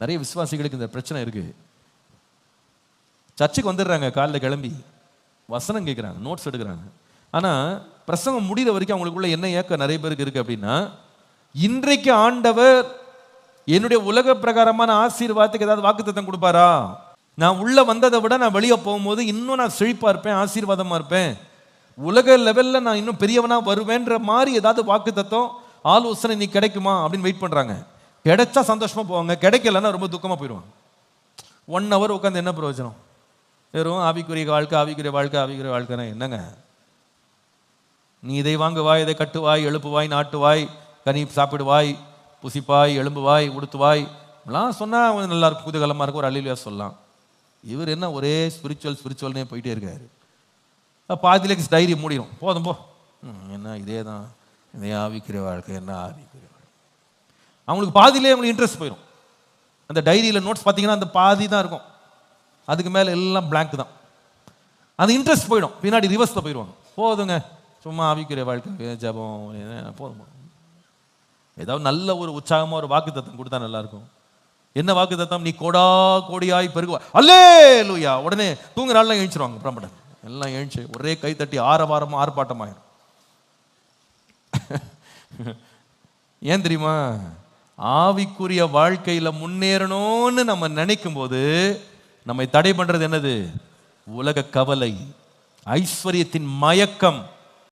நிறைய விசுவாசிகளுக்கு இந்த பிரச்சனை இருக்கு. சர்ச்சுக்கு வந்துடுறாங்க, காலைல கிளம்பி வசனம் கேட்குறாங்க, நோட்ஸ் எடுக்கிறாங்க. ஆனால் பிரசங்கம் முடிகிற வரைக்கும் அவங்களுக்குள்ள என்ன ஏக்கம் நிறைய பேருக்கு இருக்கு அப்படின்னா, இன்றைக்கு ஆண்டவர் என்னுடைய உலக பிரகாரமான ஆசீர்வாதத்துக்கு ஏதாவது வாக்குத்தத்தம் கொடுப்பாரா? நான் உள்ள வந்ததை விட நான் வெளியே போகும்போது இன்னும் நான் செழிப்பா இருப்பேன், ஆசீர்வாதமா இருப்பேன், உலக லெவல்ல நான் இன்னும் பெரியவனா வருவேன்ற மாதிரி ஏதாவது வாக்குத்தத்தம் ஆலோசனை நீ கிடைக்குமா அப்படின்னு வெயிட் பண்றாங்க. கிடைச்சா சந்தோஷமா போவாங்க, கிடைக்கலன்னா ரொம்ப துக்கமா போயிடுவாங்க. 1 hour உட்காந்து என்ன பிரயோஜனம்? வெறும் ஆவிக்குரிய வாழ்க்கை ஆவிக்குரிய வாழ்க்கை ஆவிக்குரிய வாழ்க்கைனா என்னங்க? நீ இதை வாங்குவாய், இதை கட்டுவாய், எழுப்புவாய், நாட்டுவாய், கனி சாப்பிடுவாய், புசிப்பாய், எழும்புவாய், உடுத்துவாய் எல்லாம் சொன்னா நல்லா இருக்கும், குதூகலமா இருக்கும், ஒரு அல்லேலூயா சொல்லலாம். இவர் என்ன ஒரே ஸ்பிரிச்சுவல்னே போயிட்டே இருக்காரு. பாதியிலே டைரி மூடிடும், போதும் போ, என்ன இதே தான், இதே ஆவிக்குரிய வாழ்க்கை, என்ன ஆவிக்குரிய வாழ்க்கை. அவங்களுக்கு பாதியிலே அவங்களுக்கு இன்ட்ரெஸ்ட் போயிடும். அந்த டைரியில் நோட்ஸ் பார்த்தீங்கன்னா அந்த பாதி தான் இருக்கும், அதுக்கு மேலே எல்லாம் பிளாங்க் தான். அந்த இன்ட்ரெஸ்ட் போயிடும், பின்னாடி ரிவர்ஸில் போயிடுவாங்க. போதுங்க, சும்மா ஆவிக்குரிய வாழ்க்கை ஜபம் போதும். ஏதாவது நல்ல ஒரு உற்சாகமாக ஒரு வாக்கு தத்தம் கொடுத்தா நல்லா இருக்கும். என்ன வாக்கு தத்தம்? நீ கோடா கோடியாய் பெருகுவா, அல்லேலூயா. உடனே தூங்குற ஆள்லாம் எழுந்திருவாங்க, பிரம்படன் எல்லாம் எழுந்துச்சு ஒரே கை தட்டி ஆரவாரமா ஆர்ப்பாட்டமாயிரும். ஏன் தெரியுமா? ஆவிக்குரிய வாழ்க்கையில முன்னேறணும்னு நம்ம நினைக்கும் போது நம்மை தடை பண்றது என்னது? உலக கவலை, ஐஸ்வர்யத்தின் மயக்கம்.